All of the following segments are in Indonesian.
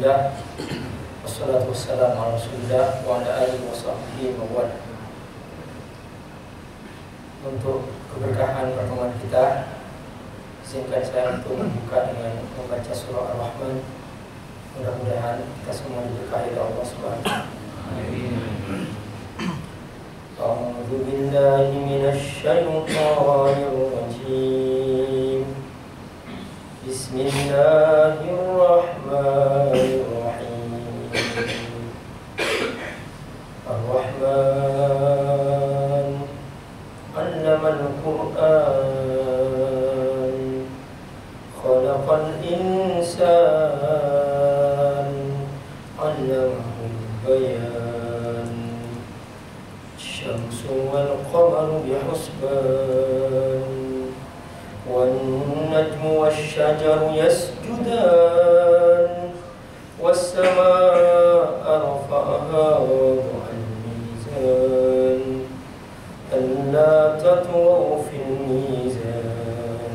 Alhamdulillah, wassalatu wassalamu ala Rasulillah wa ala alihi wa sahbihi wa wala. Untuk keberkahan pertemuan kita, izinkan saya untuk membuka dengan membaca surah Ar-Rahman. Mudah-mudahan kita semua diberkahi oleh Allah Subhanahu wa taala. Amin. A'udzu billahi minasy syaithanir rajim. Bismillahirrahmanirrahim. Ar-Rahman 'allamal Qur'an, khalaqal insan, 'allamahul bayan. Syamsu wal qamaru bihusban, والنجم والشجر يسجدان والسماء رفعها ووضع الميزان ألا تطغوا في الميزان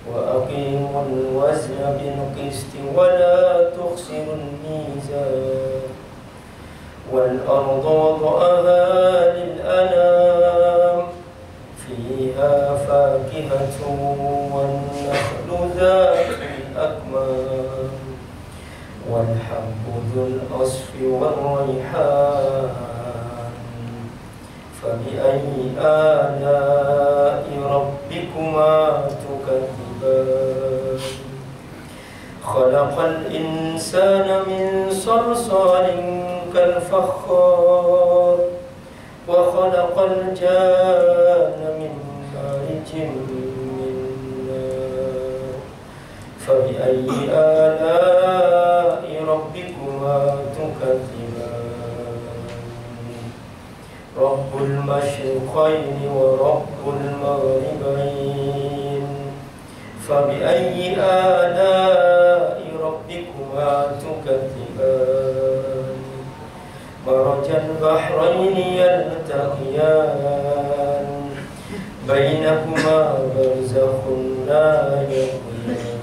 وأقيموا الوزن بالقسط ولا تخسروا الميزان والأرض وضعها للأنام فيها فاكهة والنخل ذات الأكمام والحب ذو العصف والريحان فبأي آلاء ربكما تكذبان خلق الإنسان من صلصال كالفخار وخلق الجان من مارج من نار فبأي آلاء ربكما تكذبان رب المشرقين ورب المغربين فبأي آلاء ربكما تكذبان مرج البحرين يلتقيان بينهما برزخ لا يبغيان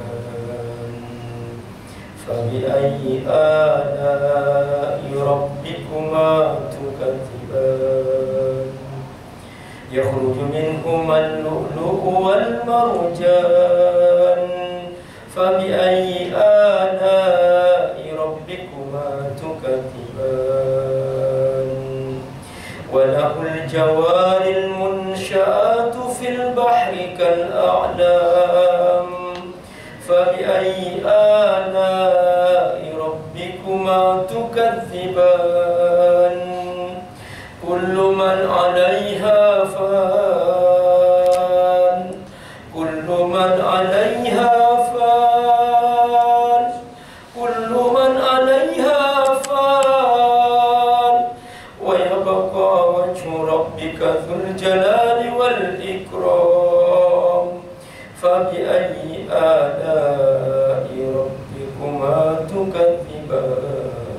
فبأي آلاء ربكما تكذبان يخرج منهما اللؤلؤ والمرجان فبأي آلاء ربكما تكذبان وله الجوار المنشآت في البحر كالأعلام فبأي آلاء ربكما تكذبان كل من عليها فان كل من عليها فان كل من عليها فان ويبقى وجه ربك ذو الجلال والإكرام فبأي آلاء ربكما تكذبان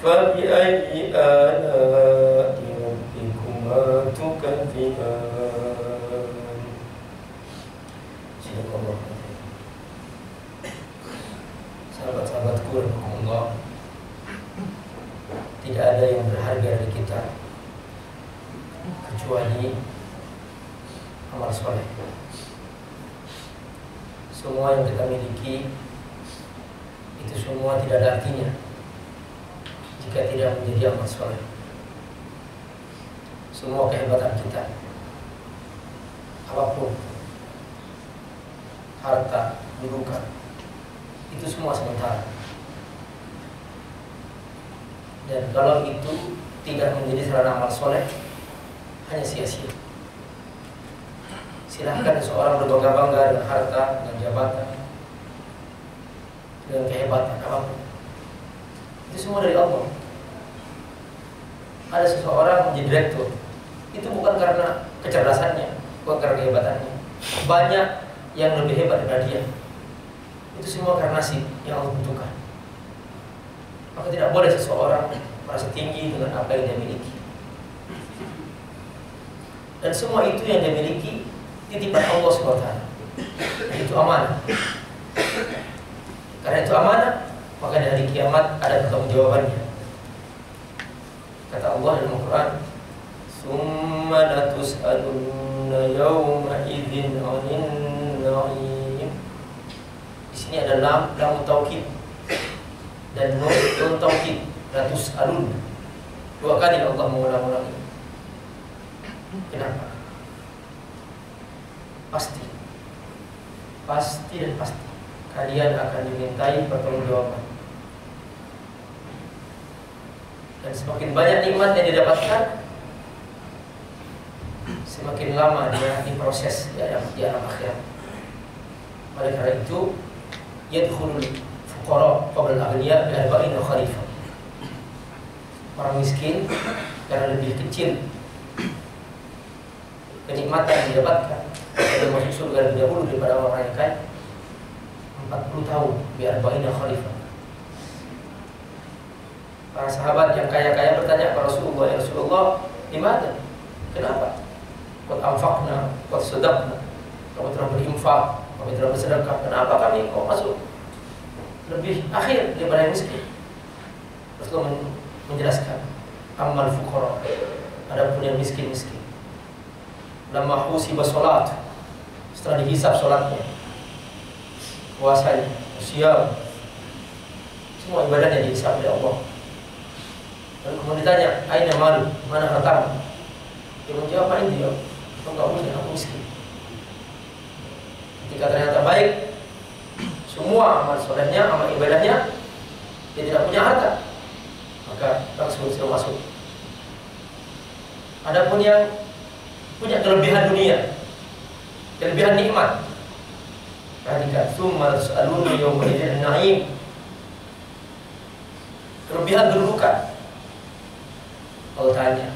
فبأي آلاء ربكما تكذبان. Sahabat-sahabatku rahimahullah, tidak ada yang berharga dari kita kecuali amal soleh. Semua yang kita miliki itu semua tidak ada artinya jika tidak menjadi amal soleh. Semua kehebatan kita, apapun, harta, kedudukan, itu semua sementara. Dan kalau itu tidak menjadi sarana amal soleh, hanya sia-sia. Silahkan seorang berbangga-bangga dengan harta, dengan jabatan, dengan kehebatan apapun. Itu semua dari Allah. Ada seseorang menjadi direktur, itu bukan karena kecerdasannya, bukan karena kehebatannya. Banyak yang lebih hebat daripada dia. Itu semua karena nasib yang Allah tentukan. Maka tidak boleh seseorang merasa tinggi dengan apa yang dia miliki. Dan semua itu yang dia miliki titipan Allah SWT. Itu amanah. Karena itu amanah, maka di hari kiamat ada pertanggungjawabannya. Kata Allah dalam Al-Quran, "Tsumma latus'alunna yawma idzin 'anil na'im." Di sini ada lam taukid dan nun taukid, latus'alun. Dua kali Allah mengulang-ulangi. Kenapa? Pasti dan pasti kalian akan dimintai pertanggungjawaban. Dan semakin banyak nikmat yang didapatkan, semakin lama dia diproses di alam akhirat. Oleh karena itu, yadkhulul fuqara qabla al-aghniya bi arba'ina kharifah. Orang miskin karena lebih kecil kenikmatan yang didapatkan dan masuk surga lebih dahulu daripada orang yang kaya 40 tahun biar arba'ina khalifah. Para sahabat yang kaya-kaya bertanya kepada Rasulullah, "Ya Rasulullah, gimana? Kenapa? Qad anfaqna, qad sadaqna." Kami telah berinfak, kami telah bersedekah. Kenapa kami kok masuk lebih akhir daripada yang miskin? Rasulullah menjelaskan, "Ammal fuqara," adapun yang miskin-miskin, lamma husiba salat, setelah dihisab salatnya, puasanya, siam, semua ibadahnya dihisab oleh Allah. Lalu kemudian ditanya, "Aina malu? Mana hartamu?" Dia menjawab, "Apa ini? Aku enggak punya, aku miskin." Ketika ternyata baik semua amal solehnya, amal ibadahnya, dia tidak punya harta, maka langsung sudah masuk. Adapun yang punya kelebihan dunia, kelebihan nikmat, ketika summa tus'aluna yawma idzin 'anil na'im, kelebihan kedudukan. Allah tanya,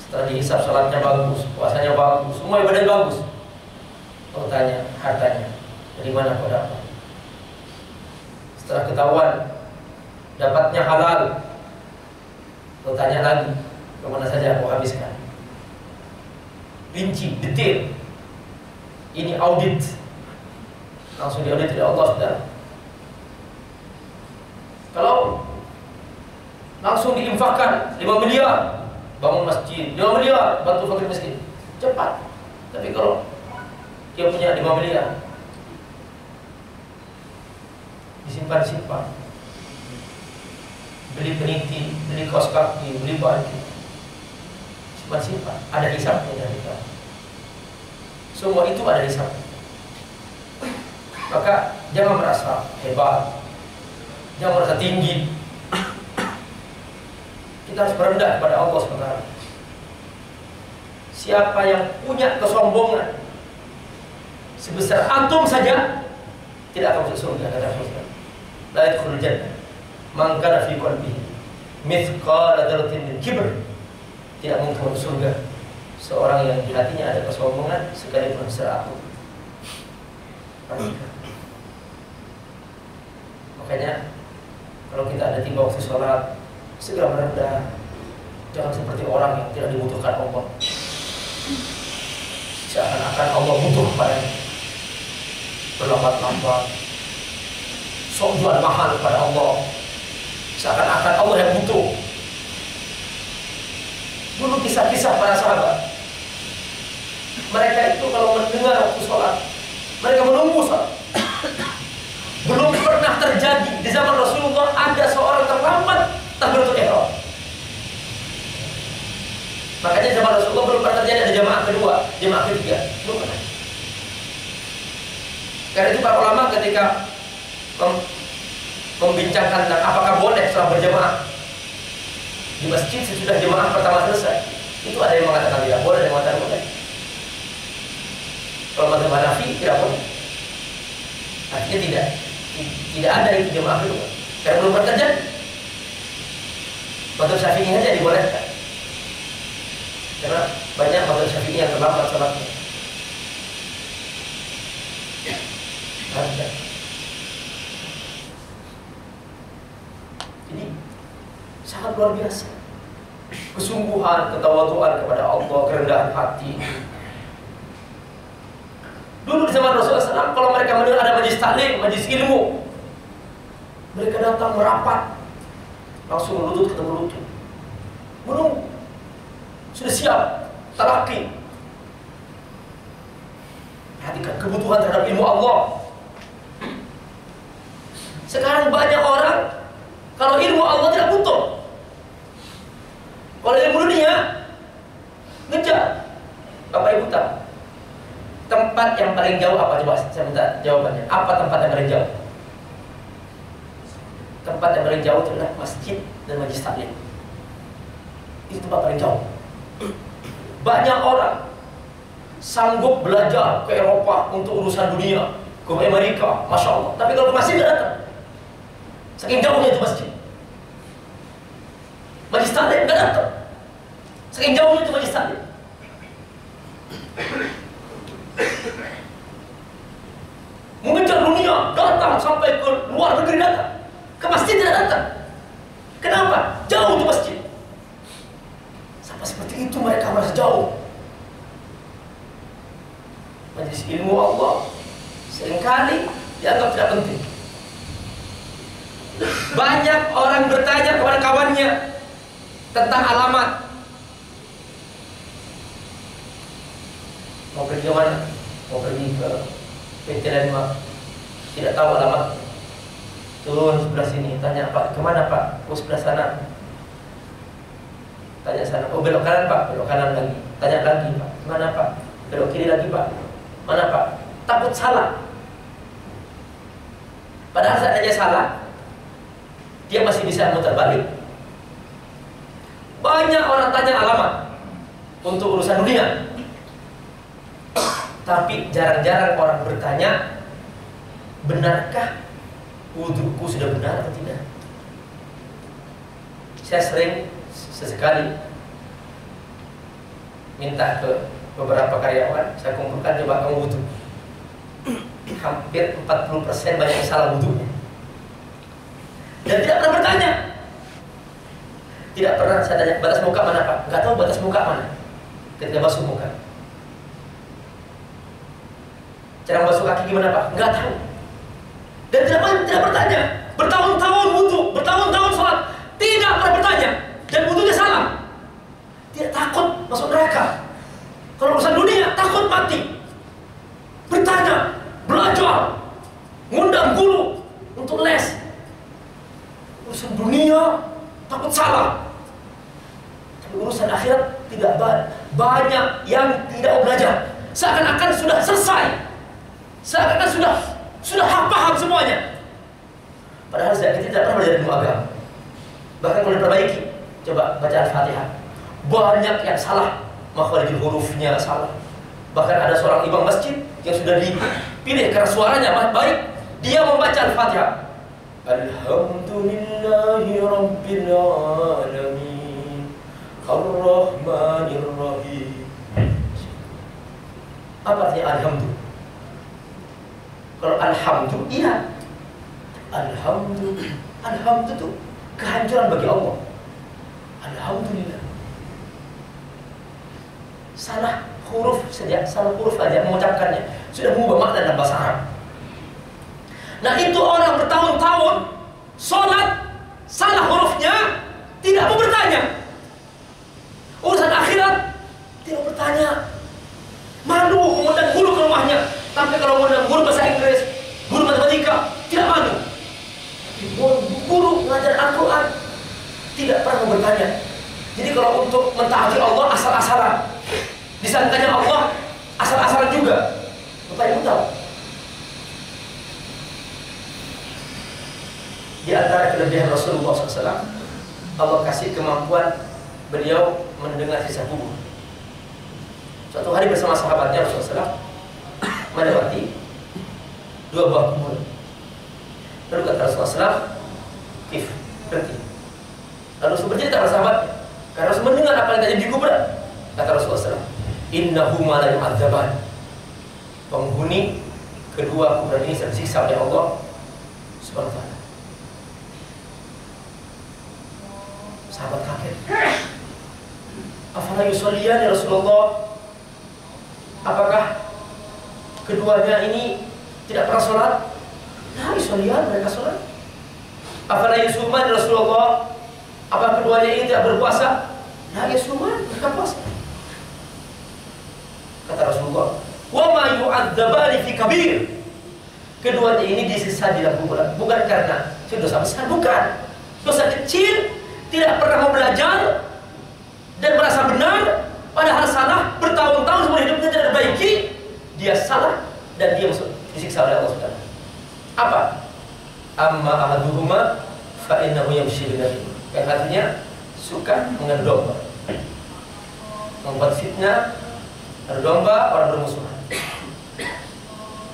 setelah dihisab salatnya bagus, puasanya bagus, semua ibadah bagus, Allah tanya hartanya, dari mana kau dapat? Setelah ketahuan dapatnya halal, Allah tanya lagi, kemana saja kau habiskan? Rinci, detail. Ini audit, langsung diaudit oleh Allah, saudara. Kalau langsung diinfakkan 5 miliar bangun masjid, 5 miliar bantu fakir miskin, cepat. Tapi kalau dia punya 5 miliar disimpan-simpan, beli peniti, beli kaos kaki, beli baju, simpan-simpan, ada hisabnya dari kita. Semua itu ada hisabnya. Maka jangan merasa hebat, jangan merasa tinggi. Kita harus berendah kepada Allah SWT. Siapa yang punya kesombongan sebesar antum saja, tidak akan masuk surga, kata Rasulullah. La yadkhulul jannah man kana fi qalbihi mithqala dzarratin min kibr. Tidak mungkin masuk surga seorang yang di hatinya ada kesombongan sekalipun sebesar atom. Makanya kalau kita ada tiba waktu sholat, segera merendah. Jangan seperti orang yang tidak dibutuhkan Allah, seakan-akan Allah butuh kepadanya, berlambat-lambat, sok jual mahal kepada Allah, seakan-akan Allah yang butuh. Dulu kisah-kisah para sahabat, mereka itu kalau mendengar waktu sholat, mereka menunggu sholat. Belum pernah terjadi di zaman Rasulullah ada seorang terlambat takbiratul ihram. Makanya zaman Rasulullah belum pernah terjadi ada jamaah kedua, jamaah ketiga, belum pernah. Karena itu para ulama ketika membincangkan tentang apakah boleh sholat berjamaah di masjid sesudah jamaah pertama selesai, itu ada yang mengatakan tidak boleh, ada yang mengatakan boleh. Kalau mazhab Hanafi tidak boleh, artinya tidak ada itu jamaah kedua karena belum pernah terjadi. Mazhab Syafi'i saja dibolehkan karena banyak mazhab Syafi'i yang terlambat salatnya. Jadi sangat luar biasa kesungguhan, ketawaduan kepada Allah, kerendahan hati. Dulu di zaman Rasulullah SAW kalau mereka mendengar ada majlis taklim, majlis ilmu, mereka datang merapat, langsung lutut ketemu lutut, menunggu, sudah siap, talaki. Perhatikan kebutuhan terhadap ilmu Allah. Sekarang banyak orang kalau ilmu Allah tidak butuh. Kalau ilmu dunia ngejar. Bapak Ibu tahu tempat yang paling jauh apa? Coba saya minta jawabannya. Apa tempat yang paling jauh? Tempat yang paling jauh adalah masjid dan majlis taklim. Itu tempat paling jauh. Banyak orang sanggup belajar ke Eropa untuk urusan dunia, ke Amerika, Masya Allah. Tapi kalau ke masjid tidak datang. Saking jauhnya itu masjid. Majlis taklim tidak datang. Saking jauhnya itu majlis taklim. Mengejar dunia, datang sampai ke luar negeri datang. Ke masjid tidak datang. Kenapa? Jauh itu masjid. Sampai seperti itu mereka merasa jauh. Majlis ilmu Allah seringkali dianggap tidak penting. Banyak orang bertanya kepada kawannya tentang alamat. Mau pergi ke mana? Mau pergi ke PT Landmark. Tidak tahu alamat. Turun sebelah sini. Tanya, Pak, kemana Pak? Oh, sebelah sana. Tanya sana. Oh, belok kanan Pak. Belok kanan lagi. Tanya lagi, Pak. Mana Pak? Belok kiri lagi Pak. Mana Pak? Takut salah. Padahal seandainya salah, dia masih bisa muter balik. Banyak orang tanya alamat untuk urusan dunia, tapi jarang-jarang orang bertanya, benarkah wuduku sudah benar atau tidak? Saya sering sesekali minta ke beberapa karyawan, saya kumpulkan, coba kamu wudu. Hampir 40% banyak yang salah wudunya. Dan tidak pernah bertanya. Tidak pernah saya tanya, batas muka mana Pak? Nggak tahu batas muka mana ketika basuh muka. Cara basuh kaki gimana Pak? Nggak tahu. Dan tidak bertanya. Bertahun-tahun wudu, bertahun-tahun sholat, tidak pernah bertanya. Dan wudunya salah. Tidak takut masuk neraka. Kalau urusan dunia takut mati. Bertanya, belajar, ngundang guru untuk les. Urusan dunia takut salah. Tapi urusan akhirat tidak banyak yang tidak belajar. Seakan-akan sudah selesai. Seakan-akan sudah paham semuanya. Padahal kita tidak pernah belajar ilmu agama. Bahkan kalau diperbaiki, coba baca Al-Fatihah. Banyak yang salah. Makhrajul hurufnya salah. Bahkan ada seorang imam masjid yang sudah dipilih karena suaranya baik, dia membaca Al-Fatihah. Alhamdulillahi Rabbil Alamin Ar-Rahmanir Rahim. Apa artinya alhamdulillah? Kalau alhamdulillah, iya. Alhamdulillah. Alhamdulillah itu kehancuran bagi Allah. Alhamdulillah. Salah huruf saja, salah huruf saja mengucapkannya sudah mengubah makna dalam bahasa Arab. Nah, itu orang bertahun-tahun sholat salah hurufnya, tidak mau bertanya. Urusan akhirat tidak bertanya. Malu mengundang guru ke rumahnya. Tapi kalau mengundang guru bahasa Inggris, guru matematika, tidak malu. Guru mengajar Al-Quran tidak pernah mau bertanya. Jadi kalau untuk mentaati Allah asal-asalan, disangkanya Allah asal-asalan juga. Bapak Ibu tahu, di antara kelebihan Rasulullah SAW, Allah kasih kemampuan beliau mendengar sisa kubur. Suatu hari bersama sahabatnya Rasulullah SAW melewati dua buah kubur. Lalu kata Rasulullah SAW, "Kif, berhenti." Lalu Rasul bercerita kepada sahabatnya, karena Rasul mendengar apa yang terjadi di kuburan. Kata Rasulullah SAW, "Innahuma la yu'adzaban." Penghuni kedua kuburan ini tersiksa oleh Allah Subhanahu wa ta'ala. Sahabat kaget. Afala yusolliyan ya Rasulullah? Apakah keduanya ini tidak pernah sholat. Nah, isolian mereka sholat. Afala yusuman Rasulullah? Apa keduanya ini tidak berpuasa? Nah, yusuman mereka puasa. Kata Rasulullah, wa ma yu'adzabani fi kabir. Keduanya ini disiksa di dalam kuburan, bukan karena dosa besar, bukan. Dosa kecil, tidak pernah mau belajar dan merasa benar, padahal salah, bertahun-tahun seumur hidupnya tidak diperbaiki, dia salah dan dia masuk disiksa oleh Allah Subhanahu. Apa? Amma ahaduhuma fa innahu yamshi bil nabi. Yang satunya suka mengenal domba, membuat fitnah, adu domba, orang bermusuhan.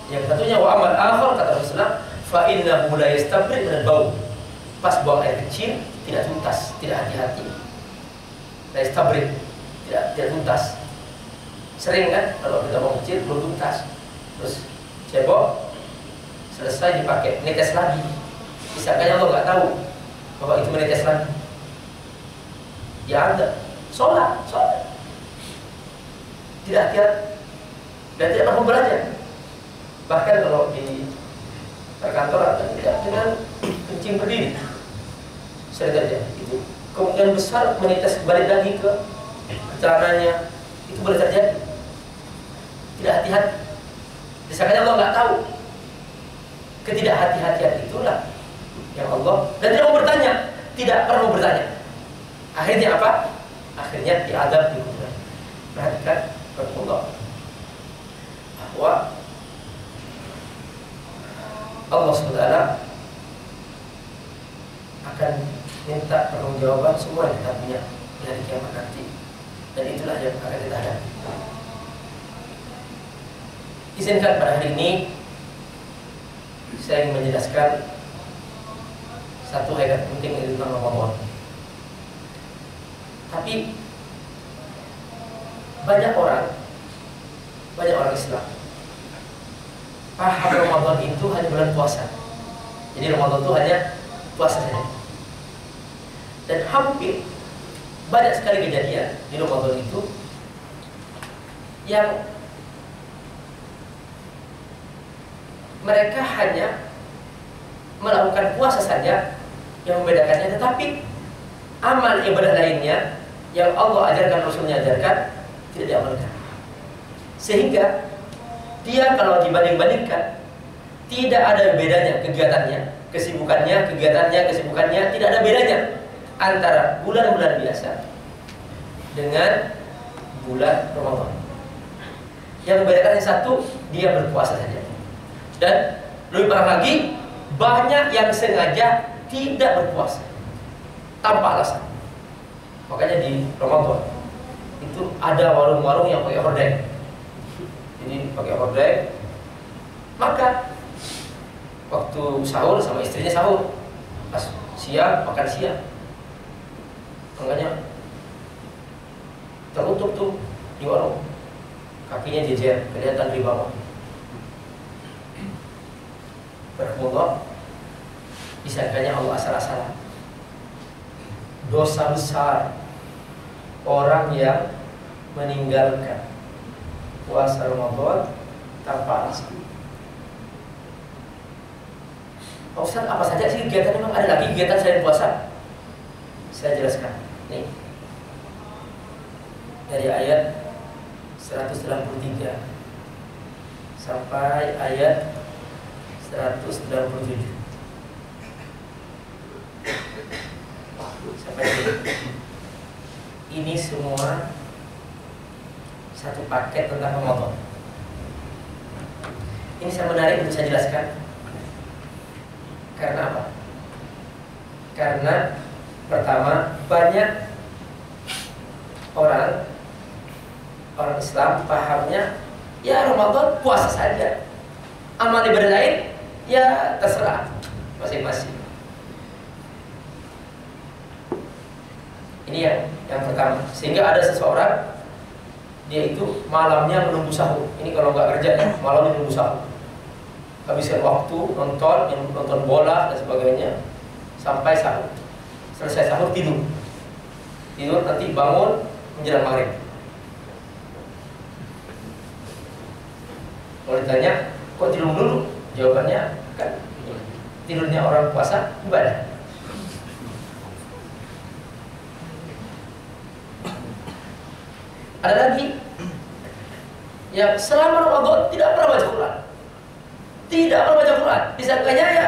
Yang satunya wa amal akhar, kata Rasulullah, fa innahu la yastabri min al-baul. Pas buang air kecil tidak tuntas, tidak hati-hati. La yastabri, tidak tuntas. Sering kan kalau kita buang kecil belum tuntas. Terus cebok, selesai dipakai, netes lagi. Misalkan Allah nggak tahu bahwa itu menetes lagi. Ya ada, sholat. Tidak hati-hati dan tidak pernah belajar. Bahkan kalau di perkantoran tidak dengan kencing berdiri, saya saja itu kemungkinan besar menetes balik lagi ke celananya, itu boleh terjadi. Tidak hati-hati. Misalkan Allah nggak tahu, ketidakhati-hatian itulah yang Allah, dan tidak mau bertanya, tidak perlu bertanya. Akhirnya apa? Akhirnya diadab di kuburan. Perhatikan Allah bahwa Allah SWT akan minta pertanggungjawaban semua yang kita punya di hari kiamat nanti, dan itulah yang akan kita hadapi. Izinkan pada hari ini saya ingin menjelaskan satu ayat penting tentang Ramadan. Tapi banyak orang Islam paham Ramadan itu hanya bulan puasa. Jadi Ramadan itu hanya puasa saja. Dan hampir banyak sekali kejadian di Ramadan itu yang mereka hanya melakukan puasa saja yang membedakannya, tetapi amal ibadah lainnya yang Allah ajarkan, Rasulnya ajarkan, tidak diamalkan. Sehingga dia kalau dibanding-bandingkan tidak ada bedanya kegiatannya, kesibukannya tidak ada bedanya antara bulan-bulan biasa dengan bulan Ramadan. Yang membedakan yang satu, dia berpuasa saja. Dan lebih parah lagi, banyak yang sengaja tidak berpuasa tanpa alasan. Makanya di Ramadan itu ada warung-warung yang pakai hordeng. Jadi pakai hordeng, maka waktu sahur sama istrinya sahur, pas siang makan siang, makanya tertutup tuh di warung, kakinya jejer, kelihatan di bawah. Berkumullah, disangkanya Allah asal-asalan. Dosa besar orang yang meninggalkan puasa Ramadan tanpa alasan. Pak Ustaz, apa saja sih kegiatan? Memang ada lagi kegiatan selain puasa? Saya jelaskan. Nih, dari ayat 193 sampai ayat 197. Sampai ini semua satu paket tentang Ramadan. Ini saya menarik untuk saya jelaskan. Karena apa? Karena pertama, banyak orang Islam pahamnya ya Ramadan puasa saja, amal ibadah lain ya terserah masing-masing. Ini yang pertama. Sehingga ada seseorang, dia itu malamnya menunggu sahur. Ini kalau nggak kerja ya, malamnya menunggu sahur. Habiskan waktu nonton bola dan sebagainya sampai sahur. Selesai sahur tidur nanti bangun menjelang maghrib. Kalau ditanya, kok tidur dulu? Jawabannya kan tidurnya orang puasa ibadah. Ada lagi yang selama Ramadan tidak pernah baca Quran. Tidak pernah baca Quran. Disangkanya ya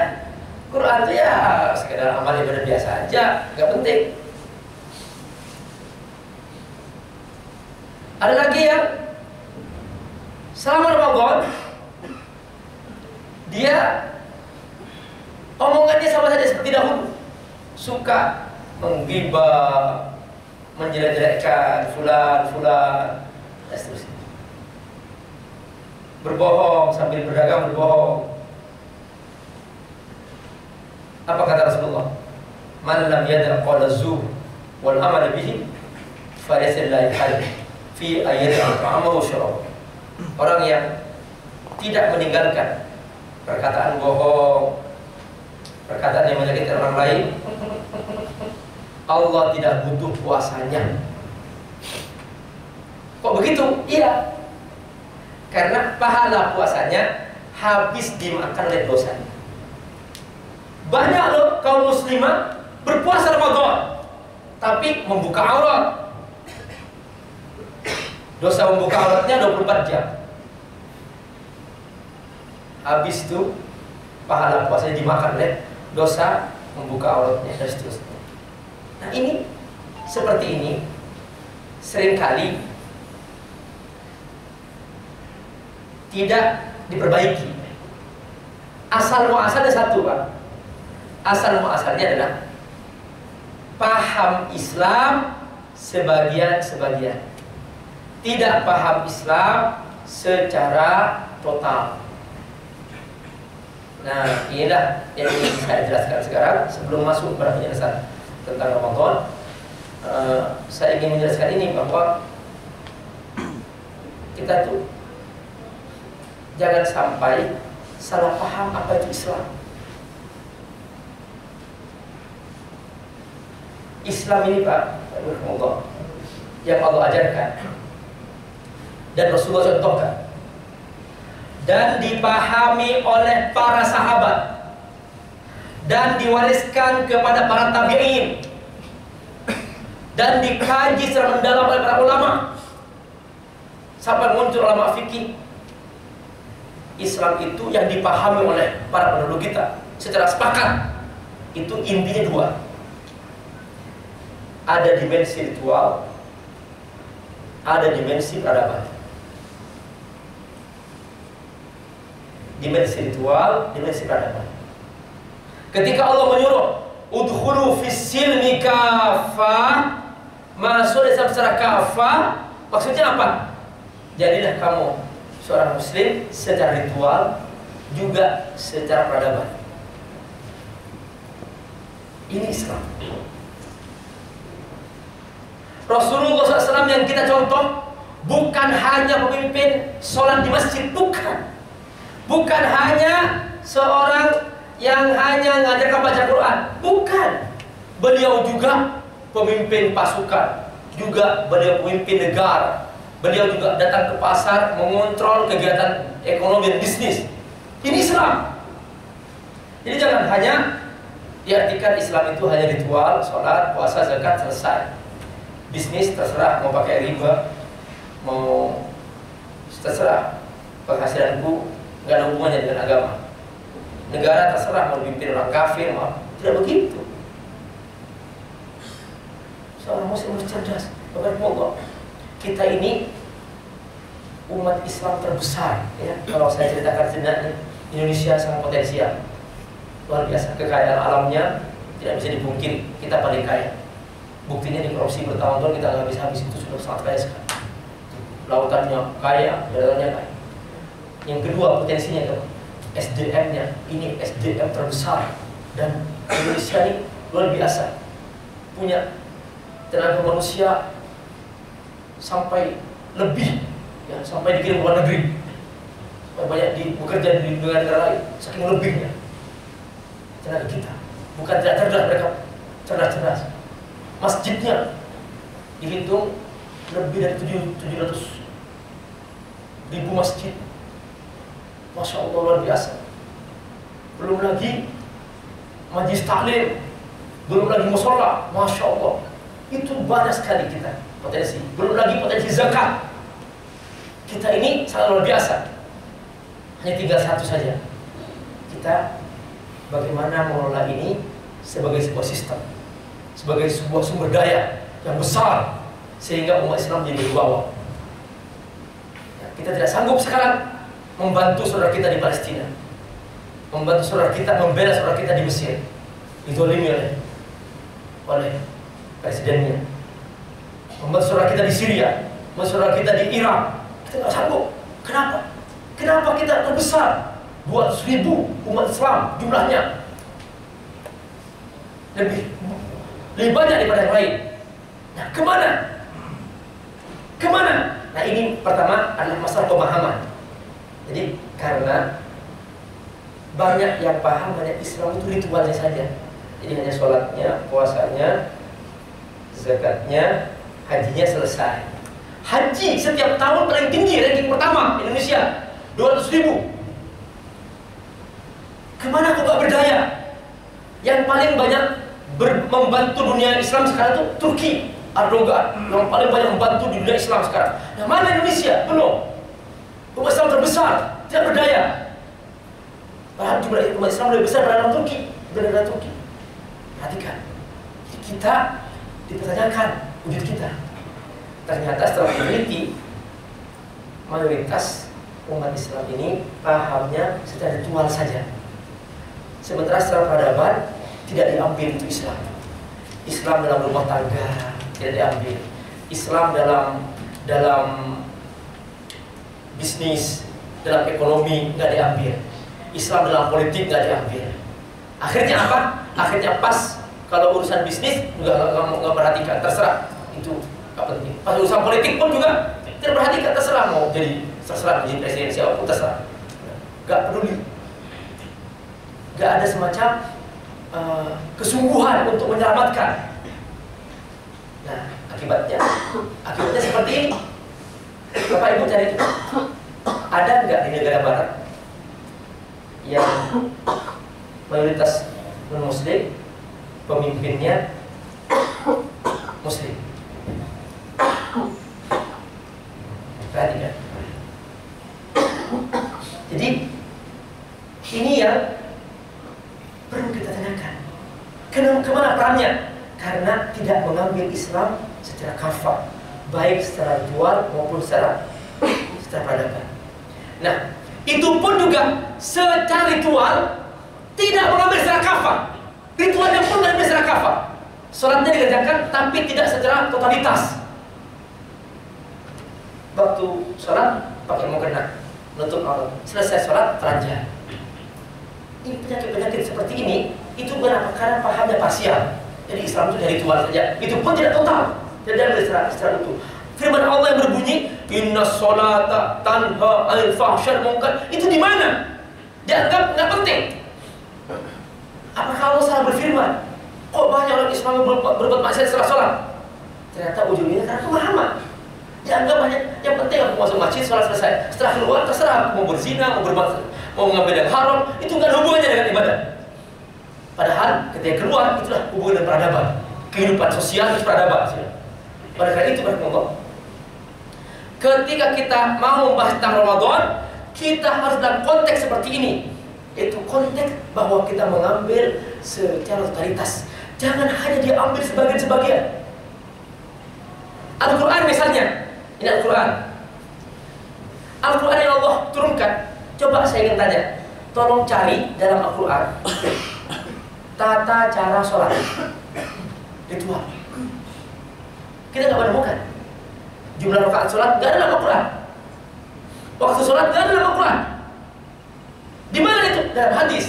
Quran itu ya sekedar amal ibadah biasa aja, nggak penting. Ada lagi yang selama Ramadan dia omongannya sama saja seperti dahulu, suka menggibah, menjelek-jelekkan fulan, dan seterusnya. Berbohong sambil berdagang berbohong. Apa kata Rasulullah? Man lam yada' qawla zur wal amal bihi falaysa lillahi hal fi ayyatin ta'amahu syarab. Orang yang tidak meninggalkan perkataan bohong, perkataan yang menyakitkan orang lain, Allah tidak butuh puasanya. Kok begitu? Iya. Karena pahala puasanya habis dimakan oleh dosanya. Banyak loh kaum muslimah berpuasa Ramadan tapi membuka aurat. Dosa membuka auratnya 24 jam. Habis itu pahala puasanya dimakan oleh dosa membuka auratnya dan seterusnya. Nah ini seperti ini seringkali tidak diperbaiki. Asal muasalnya satu, Pak. Asal muasalnya adalah paham Islam sebagian-sebagian, tidak paham Islam secara total. Nah inilah yang ingin saya jelaskan sekarang sebelum masuk pada penjelasan tentang Ramadan. Saya ingin menjelaskan ini bahwa kita tuh jangan sampai salah paham apa itu Islam. Islam ini Pak, yang Allah ajarkan dan Rasulullah contohkan dan dipahami oleh para sahabat dan diwariskan kepada para tabi'in dan dikaji secara mendalam oleh para ulama sampai muncul ulama fikih. Islam itu yang dipahami oleh para penduduk kita secara sepakat itu intinya dua. Ada dimensi ritual, ada dimensi peradaban. Dimensi ritual, dimensi peradaban. Ketika Allah menyuruh udkhulu fis silmi kafah, masuk Islam secara kafah, maksudnya apa? Jadilah kamu seorang muslim secara ritual juga secara peradaban. Ini Islam. Rasulullah SAW yang kita contoh bukan hanya pemimpin sholat di masjid, bukan. Bukan hanya seorang yang hanya mengajarkan baca Quran, bukan. Beliau juga pemimpin pasukan, juga beliau pemimpin negara. Beliau juga datang ke pasar mengontrol kegiatan ekonomi dan bisnis. Ini Islam. Jadi jangan hanya diartikan Islam itu hanya ritual, sholat, puasa, zakat, selesai. Bisnis terserah mau pakai riba, mau terserah, penghasilanku nggak ada hubungannya dengan agama. Negara terserah mau dipimpin orang kafir, mau tidak begitu. Seorang muslim harus cerdas. Bagaimana kita ini umat Islam terbesar, ya. Kalau saya ceritakan sebenarnya Indonesia sangat potensial, luar biasa. Kekayaan alamnya tidak bisa dipungkiri, kita paling kaya. Buktinya di korupsi bertahun-tahun kita nggak habis-habis, itu sudah sangat kaya sekali. Lautannya kaya, daratannya kaya. Yang kedua potensinya itu SDM-nya, ini SDM terbesar dan Indonesia ini luar biasa, punya tenaga manusia sampai lebih, ya, sampai dikirim ke luar negeri, sampai banyak bekerja di negara-negara lain, saking lebihnya tenaga kita. Bukan tidak cerdas, mereka cerdas-cerdas. Masjidnya dihitung lebih dari 700.000 masjid. Masya Allah, luar biasa. belum lagi majlis taklim, belum lagi mushola, masya Allah, itu banyak sekali kita potensi. Belum lagi potensi zakat. Kita ini sangat luar biasa. Hanya tinggal satu saja. Kita bagaimana mengelola ini sebagai sebuah sistem, sebagai sebuah sumber daya yang besar, sehingga umat Islam menjadi berwibawa. Ya, kita tidak sanggup sekarang membantu saudara kita di Palestina, membantu saudara kita, membela saudara kita di Mesir, dizolimi oleh presidennya, membantu saudara kita di Syria, membantu saudara kita di Irak. Kita tidak sanggup. Kenapa? Kenapa kita terbesar? 200.000 umat Islam jumlahnya, lebih banyak daripada yang lain. Nah, kemana? Kemana? Nah, ini pertama adalah masalah pemahaman. Jadi karena banyak yang paham hanya Islam itu ritualnya saja. Jadi hanya sholatnya, puasanya, zakatnya, hajinya selesai. Haji setiap tahun paling tinggi, ranking pertama Indonesia, 200.000. Kemana kok gak berdaya? Yang paling banyak membantu dunia Islam sekarang itu Turki, Erdogan, yang paling banyak membantu di dunia Islam sekarang. Nah, mana Indonesia? Belum. Umat Islam terbesar, tidak berdaya. Padahal jumlah umat Islam lebih besar daripada Turki, negara Turki. Perhatikan, kita dipertanyakan wujud kita. Ternyata setelah meneliti, mayoritas umat Islam ini pahamnya secara ritual saja. Sementara secara peradaban tidak diambil itu Islam. Islam dalam rumah tangga tidak diambil. Islam dalam bisnis, dalam ekonomi nggak diambil. Islam dalam politik nggak diambil. Akhirnya apa? Akhirnya pas kalau urusan bisnis nggak perhatikan, terserah, itu nggak penting. Pas urusan politik pun juga tidak perhatikan, terserah, mau jadi presiden siapapun terserah, nggak peduli. Nggak ada semacam kesungguhan untuk menyelamatkan. Nah, akibatnya seperti ini. Bapak Ibu cari, ada nggak di negara Barat yang mayoritas non-Muslim, pemimpinnya Muslim? Perhatikan. Jadi ini yang perlu kita tanyakan. Kemana perannya? Karena tidak mengambil Islam secara kafah, baik secara ritual maupun secara peradaban. Nah, itu pun juga secara ritual tidak mengambil secara kafah. Ritualnya pun tidak secara kafah. Sholatnya dikerjakan tapi tidak secara totalitas. Waktu sholat pakai mukena, nutup aurat. Selesai sholat telanjang. Ini penyakit-penyakit seperti ini itu kenapa? Karena pahamnya parsial. Jadi Islam itu dari ritual saja. Itu pun tidak total, tidak ada secara utuh. Firman Allah yang berbunyi, Inna sholata tanha anil fahsyai wal munkar. Itu di mana? Dianggap nggak penting. Apakah Allah salah berfirman? Kok banyak orang Islam yang berbuat maksiat setelah sholat? Ternyata ujungnya karena pemahaman. Dianggap banyak yang penting aku masuk masjid, sholat selesai. Setelah keluar terserah, mau berzina, mau mengambil yang haram, itu nggak ada hubungannya dengan ibadah. Padahal ketika keluar itulah hubungan dan peradaban, kehidupan sosial dan peradaban. Pada kali itu berkumpulan. Ketika kita mau membahas tentang Ramadan, kita harus dalam konteks seperti ini, yaitu konteks bahwa kita mengambil secara totalitas. Jangan hanya diambil sebagian-sebagian. Al-Quran misalnya, ini Al-Quran. Al-Quran yang Allah turunkan. Coba saya ingin tanya, tolong cari dalam Al-Quran tata cara sholat, ritual. Kita nggak menemukan. Jumlah rakaat sholat nggak ada dalam Al-Quran. Waktu sholat nggak ada dalam Al-Quran. Di mana itu? Dalam hadis.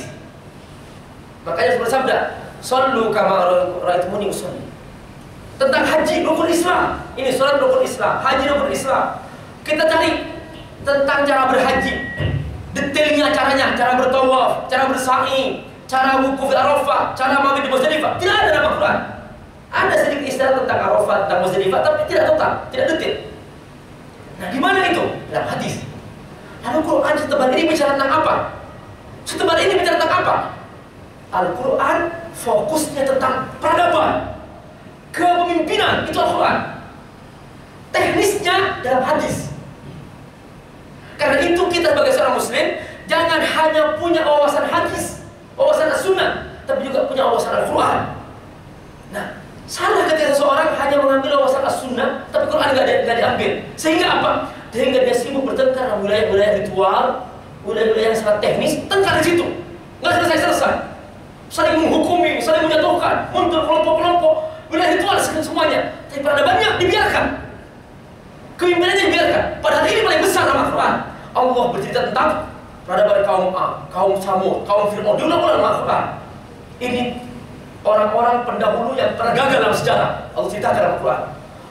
Makanya bersabda, "Shollu kama ra'aitumuni usolli." Tentang haji, rukun Islam. Ini sholat rukun Islam, haji rukun Islam. Kita cari tentang cara berhaji, detailnya caranya, cara bertawaf, cara bersa'i, cara wukuf di Arafah, cara mabit di Muzdalifah. Tidak ada dalam Al-Quran. Ada sedikit istilah tentang Arafah, tentang Muzdalifah, tapi tidak total, tidak detail. Nah, di mana itu? Dalam hadis. Lalu Quran setebal ini bicara tentang apa? Setebal ini bicara tentang apa? Al-Quran fokusnya tentang peradaban, kepemimpinan, itu Al-Quran. Teknisnya dalam hadis. Karena itu kita sebagai seorang muslim jangan hanya punya wawasan hadis, wawasan as-sunnah, tapi juga punya wawasan Al-Quran. Nah, salah ketika seseorang hanya mengambil wawasan as-sunnah, tapi Quran nggak diambil. Sehingga apa? Sehingga dia sibuk bertengkar dengan wilayah-wilayah ritual, wilayah-wilayah yang sangat teknis, tengkar di situ, nggak selesai-selesai, saling menghukumi, saling menjatuhkan, muncul kelompok-kelompok, wilayah ritual semuanya. Tapi peradabannya dibiarkan, kepemimpinannya dibiarkan. Padahal ini paling besar dalam Al-Quran. Allah bercerita tentang peradaban kaum A, kaum Samud, kaum Fir'aun, diulang-ulang dalam Al-Quran. Ini orang-orang pendahulu yang pernah gagal dalam sejarah. Allah ceritakan dalam Al-Quran.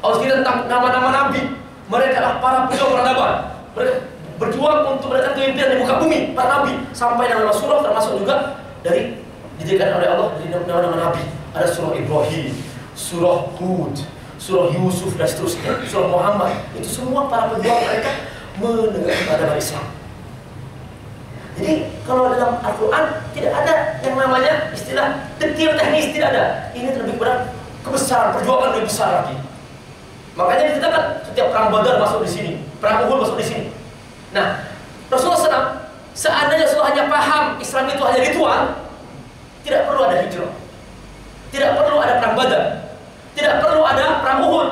Allah cerita tentang nama-nama nabi. Mereka adalah para pejuang peradaban. Mereka berjuang untuk mendapatkan kepemimpinan di muka bumi, para nabi. Sampai nama surah termasuk juga dari dijadikan oleh Allah dari nama-nama nabi. Ada surah Ibrahim, surah Hud, surah Yusuf dan seterusnya, surah Muhammad. Itu semua para pejuang mereka menegakkan peradaban Islam. Jadi kalau dalam Al-Quran tidak ada yang namanya istilah detail teknis, tidak ada. Ini lebih kepada kebesaran, perjuangan lebih besar lagi. Makanya diceritakan setiap perang Badar masuk di sini, perang Uhud masuk di sini. Nah, Rasulullah SAW seandainya Rasulullah hanya paham Islam itu hanya ritual, tidak perlu ada hijrah, tidak perlu ada perang Badar, tidak perlu ada perang Uhud.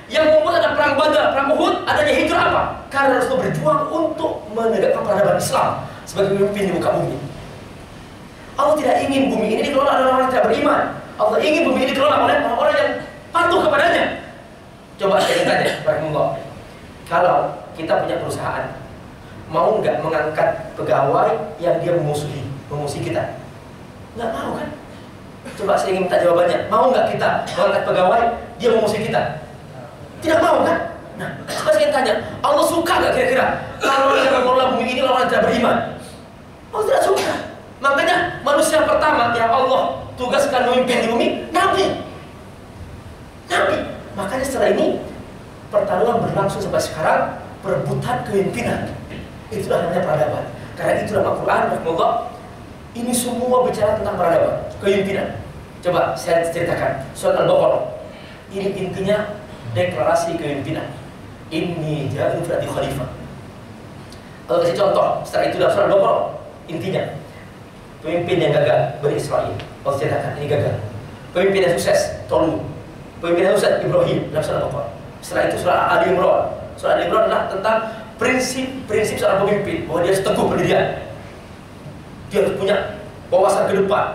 Yang membuat ada perang Badar, perang Uhud, adanya hijrah apa? Karena Rasulullah berjuang untuk menegakkan peradaban Islam sebagai pemimpin di muka bumi. Allah tidak ingin bumi ini dikelola oleh orang yang tidak beriman. Allah ingin bumi ini dikelola oleh orang-orang yang patuh kepadanya. Coba saya tanya, rahimahullah, kalau kita punya perusahaan, mau nggak mengangkat pegawai yang dia memusuhi kita? Nggak mau kan? Coba saya ingin minta jawabannya. Mau nggak kita mengangkat pegawai dia memusuhi kita? Tidak mau kan? Nah, coba saya tanya, Allah suka nggak kira-kira kalau yang mengelola bumi ini orang yang tidak beriman? Allah tidak suka. Makanya manusia pertama yang Allah tugaskan memimpin di bumi, Nabi. Makanya setelah ini pertarungan berlangsung sampai sekarang, perebutan kepemimpinan. Itulah namanya peradaban. Karena itulah Al-Quran, rahimahullah, ini semua bicara tentang peradaban, kepemimpinan. Coba saya ceritakan surat Al-Baqarah. Ini intinya deklarasi kepemimpinan. Ini ja'alun fil ardi khalifah. Kalau kasih contoh, setelah itu dalam surat Al-Baqarah, intinya pemimpin yang gagal, Bani Israil. Allah ceritakan ini gagal. Pemimpin yang sukses, Tolu. Pemimpin yang sukses, Ibrahim dalam surat Al-Baqarah. Setelah itu surah Ali Imran. Surah Ali Imran adalah tentang prinsip seorang pemimpin, bahwa dia harus teguh pendirian. Dia harus punya wawasan ke depan,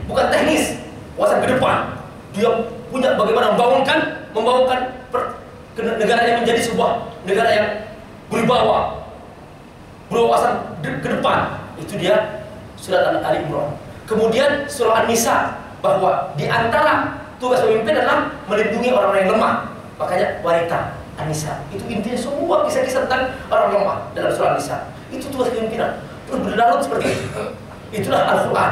bukan teknis, wawasan ke depan. Dia punya bagaimana membangunkan negara yang menjadi sebuah negara yang berwibawa, berwawasan ke depan. Itu dia surat Ali Imran. Kemudian surah An-Nisa, bahwa di antara tugas pemimpin adalah melindungi orang-orang yang lemah. Makanya wanita, An-Nisa, itu intinya semua kisah-kisah tentang orang lemah dalam surah An-Nisa. Itu tugas kepemimpinan. Terus berlarut seperti itu. Itulah Al-Quran.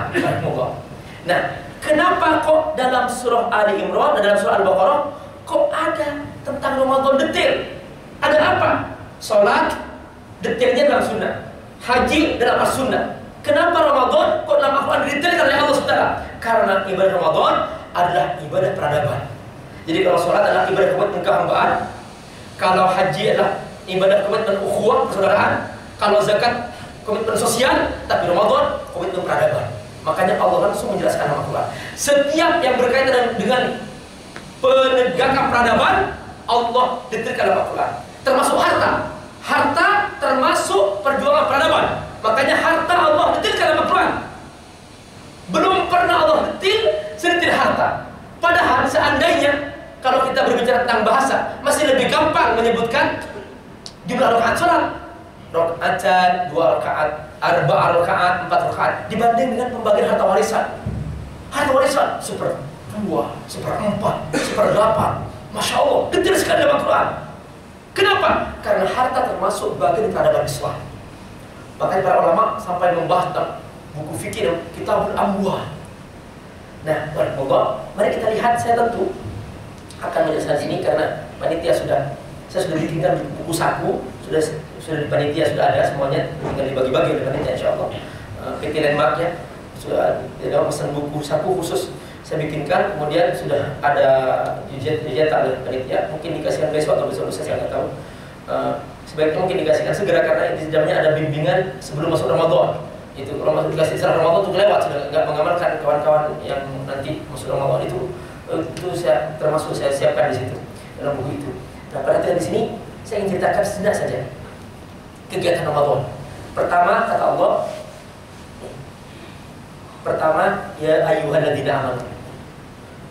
Nah, kenapa kok dalam surah Ali Imran dan dalam surah Al-Baqarah kok ada tentang Ramadan detail? Ada apa? Salat detailnya dalam sunnah, haji dalam as-sunnah. Kenapa Ramadan kok dalam Al-Quran detailkan oleh Allah SWT? Karena ibadah Ramadan adalah ibadah peradaban. Jadi kalau sholat adalah ibadah komitmen kehambaan, kalau haji adalah ibadah komitmen ukhuwah, persaudaraan, kalau zakat komitmen sosial, tapi Ramadan komitmen peradaban. Makanya Allah langsung menjelaskan dalam Al-Quran. Setiap yang berkaitan dengan penegakan peradaban, Allah detailkan dalam Al-Quran. Termasuk harta. Harta termasuk perjuangan peradaban. Makanya harta Allah detailkan dalam Al-Quran. Belum pernah Allah detail sedetil harta. Padahal seandainya kalau kita berbicara tentang bahasa, masih lebih gampang menyebutkan jumlah rakaat sholat. Rakaat, 2 rakaat, 4 rakaat, 4 rakaat, dibanding dengan pembagian harta warisan. Harta warisan 1/2, 1/4, 1/8. Masya Allah, detail sekali dalam Al-Quran. Kenapa? Karena harta termasuk bagian peradaban Islam. Makanya para ulama sampai membahas tentang buku fikih Kitabul Amwal. Nah, mari kita lihat. Saya tentu akan menjelaskan sini karena panitia saya sudah ditinggal buku saku, sudah di panitia sudah ada semuanya, tinggal dibagi-bagi oleh panitia, insyaallah. PT Landmark ya, sudah pesan buku saku khusus saya bikinkan, kemudian sudah ada dicetak oleh panitia, mungkin dikasihkan besok atau besok saya nggak tahu. Sebaiknya mungkin dikasihkan segera karena di dalamnya ada bimbingan sebelum masuk Ramadan. Itu kalau masuk dikasih setelah Ramadan itu kelewat, sudah nggak mengamalkan kawan-kawan yang nanti masuk Ramadan itu saya termasuk saya siapkan di situ dalam buku itu. Nah, perhatian di sini saya ingin ceritakan sejenak saja kegiatan Ramadan. Pertama kata Allah, ya ayyuhalladzina amanu.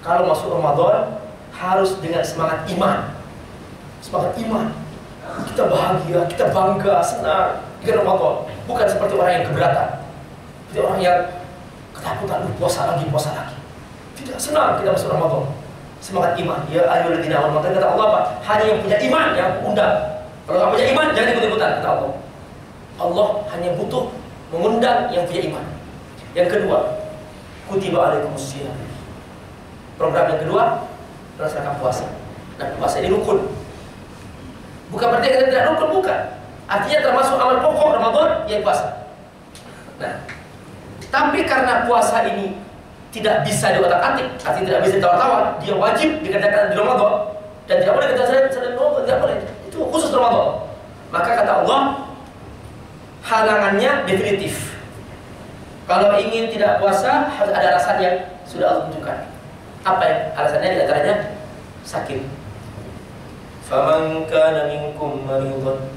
Kalau masuk Ramadan harus dengan semangat iman. Semangat iman. Kita bahagia, kita bangga, senang dengan Ramadan. Bukan seperti orang yang keberatan. Seperti orang yang ketakutan, puasa lagi. Tidak, senang kita masuk Ramadan. Semangat iman. Ya ayyuhalladzina amanu. Kata Allah apa? Hanya yang punya iman yang undang. Kalau nggak punya iman jangan ikut-ikutan, kata Allah. Allah hanya butuh mengundang yang punya iman. Yang kedua, kutiba alaikumusiyam. Program yang kedua, melaksanakan puasa. Nah, puasa ini rukun. Bukan berarti kita tidak rukun, bukan. Artinya termasuk amal pokok Ramadan, ya puasa. Nah, tapi karena puasa ini tidak bisa diotak-atik, artinya tidak bisa ditawar-tawar, dia wajib dikerjakan di Ramadan dan tidak boleh kita selain Ramadan, tidak boleh. Itu khusus Ramadan. Maka kata Allah, halangannya definitif. Kalau ingin tidak puasa harus ada alasan yang sudah Allah tentukan. Apa ya alasannya? Di antaranya sakit. Faman kana minkum maridun.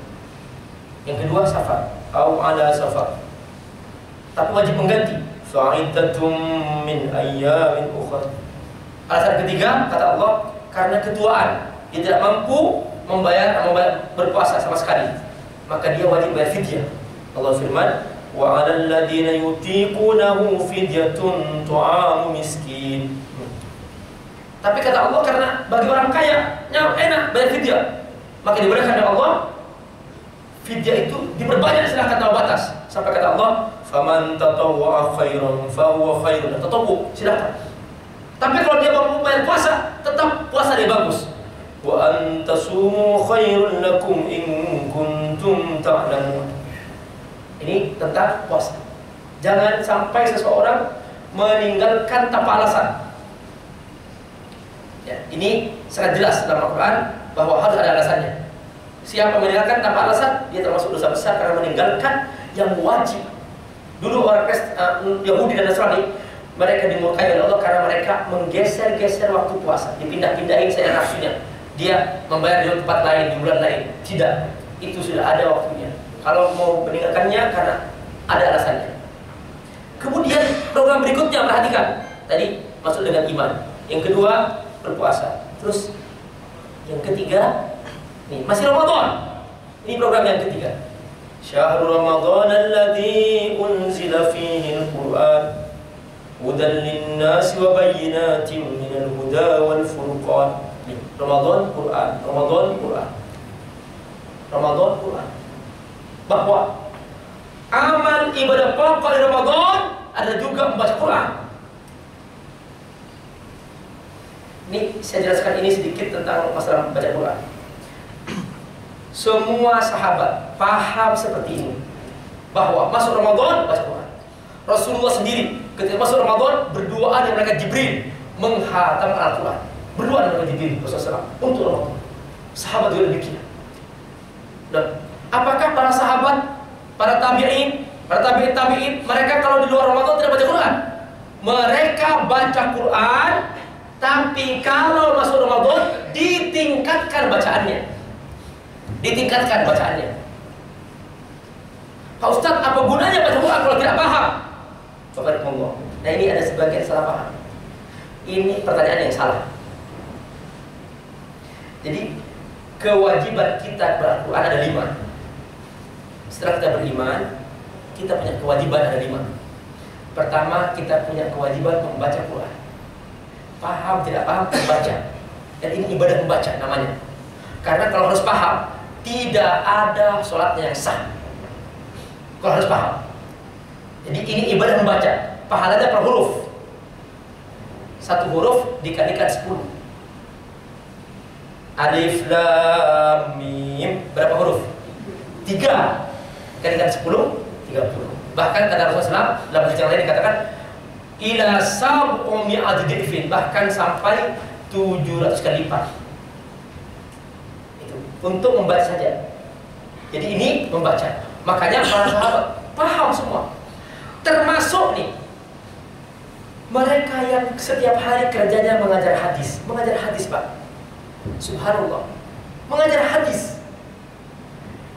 Yang kedua safar, au ala safar. Tapi wajib mengganti. Fa'iddatum min ayyamin ukhra. Alasan ketiga kata Allah karena ketuaan, dia tidak mampu membayar berpuasa sama sekali, maka dia wajib bayar fidyah. Allah firman, wa 'alal ladzina yutiqunahu fidyatun tu'amu miskin. Tapi kata Allah karena bagi orang kaya enak bayar fidyah, maka dibolehkan oleh Allah fidyah itu diperbanyak silahkan tanpa batas. Sampai kata Allah, faman tatawwa'a khairan fa huwa khairun. Tatawwu silahkan. Tapi kalau dia mampu bayar puasa, tetap puasa dia bagus. Wa antasumu khairun lakum in kuntum ta'lamun. Ini tentang puasa. Jangan sampai seseorang meninggalkan tanpa alasan. Ya, ini sangat jelas dalam Al-Quran bahwa harus ada alasannya. Siapa meninggalkan tanpa alasan, dia termasuk dosa besar karena meninggalkan yang wajib. Dulu orang Yahudi dan Nasrani, mereka dimurkai oleh Allah karena mereka menggeser-geser waktu puasa, dipindah-pindahin saya nafsunya. Dia membayar di tempat lain, di bulan lain. Tidak, itu sudah ada waktunya. Kalau mau meninggalkannya karena ada alasannya. Kemudian program berikutnya, perhatikan. Tadi masuk dengan iman. Yang kedua berpuasa. Terus yang ketiga, nih masih Ramadan. Ini program yang ketiga. Syahrul Ramadan alladzi unzila fihi al-Qur'an hudan lin-nasi wa bayyinatin minal huda wal furqan. Ramadan Quran, Ramadan Quran, Ramadan Quran. Bahwa amal ibadah pokok di Ramadan ada juga membaca Quran. Ini saya jelaskan ini sedikit tentang masalah membaca Quran. Semua sahabat paham seperti ini, bahwa masuk Ramadan baca Quran. Rasulullah sendiri ketika masuk Ramadan berdoa dengan malaikat Jibril menghatam Al-Quran. Berdoa dengan Jibril Rasulullah untuk Ramadan. Sahabat juga demikian. Dan apakah para sahabat, para tabi'in, mereka kalau di luar Ramadan tidak baca Quran? Mereka baca Quran, tapi kalau masuk Ramadan ditingkatkan bacaannya. Ditingkatkan bacaannya. Pak Ustadz, apa gunanya baca Quran kalau tidak paham? Coba ngomong. Nah, ini ada sebagian salah paham. Ini pertanyaan yang salah. Jadi kewajiban kita Al-Quran ada 5. Setelah kita beriman, kita punya kewajiban ada 5. Pertama, kita punya kewajiban membaca Quran. Paham tidak paham membaca. Dan ini ibadah membaca namanya. Karena kalau harus paham, tidak ada sholatnya yang sah. Kalau harus paham. Jadi ini ibadah membaca. Pahalanya per huruf. 1 huruf dikalikan 10. Alif Lam Mim berapa huruf? 3 dikalikan 10, 30. Bahkan kata Rasulullah SAW, dalam hadis yang lain dikatakan ila sab'umi adhifin, bahkan sampai 700 kali lipat. Itu untuk membaca saja. Jadi ini membaca. Makanya para sahabat paham semua. Termasuk nih mereka yang setiap hari kerjanya mengajar hadis. Mengajar hadis, Pak. Subhanallah. Mengajar hadis.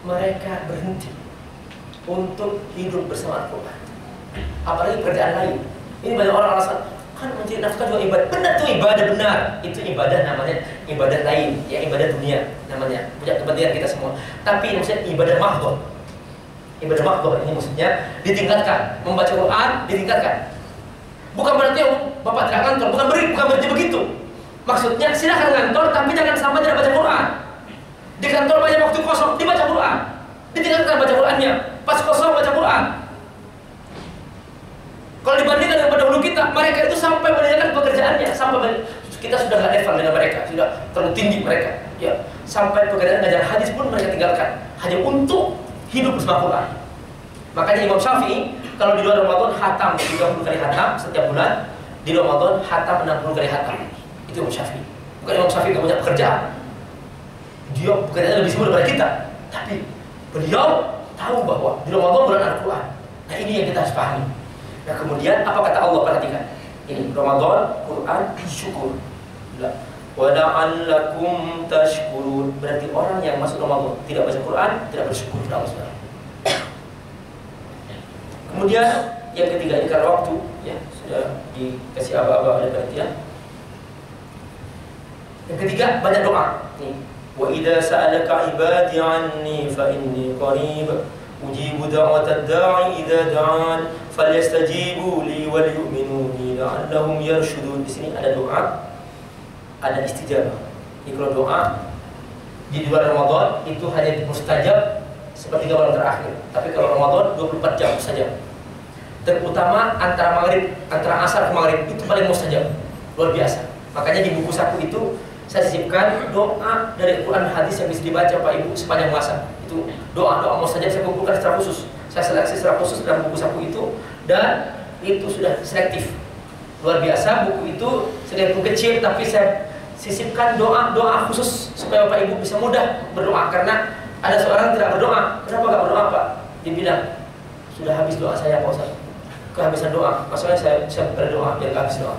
Mereka berhenti untuk hidup bersama Al-Quran. Apalagi pekerjaan lain. Ini banyak orang alasan, kan mencari nafkah juga ibadah. Benar tuh, ibadah benar. Itu ibadah namanya, ibadah lain, ya ibadah dunia namanya. Punya kepentingan kita semua. Tapi maksudnya ibadah mahdhah. Ibadah mahdhah ini maksudnya ditingkatkan. Membaca Quran ditingkatkan. Bukan berarti Bapak tidak kantor, bukan berarti begitu. Maksudnya silakan kantor, tapi jangan sampai tidak baca Quran. Di kantor banyak waktu kosong, dibaca Quran. Ditingkatkan baca Qurannya. Pas kosong baca Quran. Kalau dibandingkan dengan pendahulu kita, mereka itu sampai meninggalkan pekerjaannya, sampai kita sudah nggak level dengan mereka, sudah terlalu tinggi mereka. Ya, sampai pekerjaan ngajar hadis pun mereka tinggalkan hanya untuk hidup bersama Quran. Makanya Imam Syafi'i kalau di luar Ramadan hatam 30 kali hatam setiap bulan, di Ramadan hatam 60 kali hatam. Itu Imam Syafi'i. Bukan Imam Syafi'i yang punya pekerjaan. Dia pekerjaannya lebih sibuk daripada kita. Tapi beliau tahu bahwa di Ramadan bulan Al-Quran. Nah ini yang kita harus pahami. Nah kemudian apa kata Allah, perhatikan. Ini Ramadan, Quran, syukur. Wa la'allakum tashkurun. Berarti orang yang masuk Ramadan tidak baca Quran, tidak bersyukur kepada Allah. Kemudian yang ketiga, ini karena waktu ya sudah dikasih aba-aba oleh panitia. Yang ketiga, banyak doa. Nih, wa idza sa'alaka ibadi 'anni fa inni qarib ujibu da'watad da'i idza da'an falyastajibu li wa liyu'minu bi la'allahum yarshudun. Di sini ada doa, ada istijabah. Jadi kalau doa di bulan Ramadan itu hanya mustajab sepertiga malam terakhir. Tapi kalau Ramadan 24 jam saja. Terutama antara maghrib, antara asar ke maghrib itu paling mustajab. Luar biasa. Makanya di buku saku itu saya sisipkan doa dari Quran hadis yang bisa dibaca Pak Ibu sepanjang puasa. Itu doa-doa mustajab saya kumpulkan secara khusus. Saya seleksi secara khusus dalam buku saku itu, dan itu sudah selektif. Luar biasa, buku itu sedikit kecil tapi saya sisipkan doa-doa khusus supaya Bapak Ibu bisa mudah berdoa. Karena ada seorang tidak berdoa. Kenapa gak berdoa, Pak? Dia bilang, sudah habis doa saya, Pak Ustaz. Kehabisan doa. Maksudnya saya berdoa biar gak habis doa.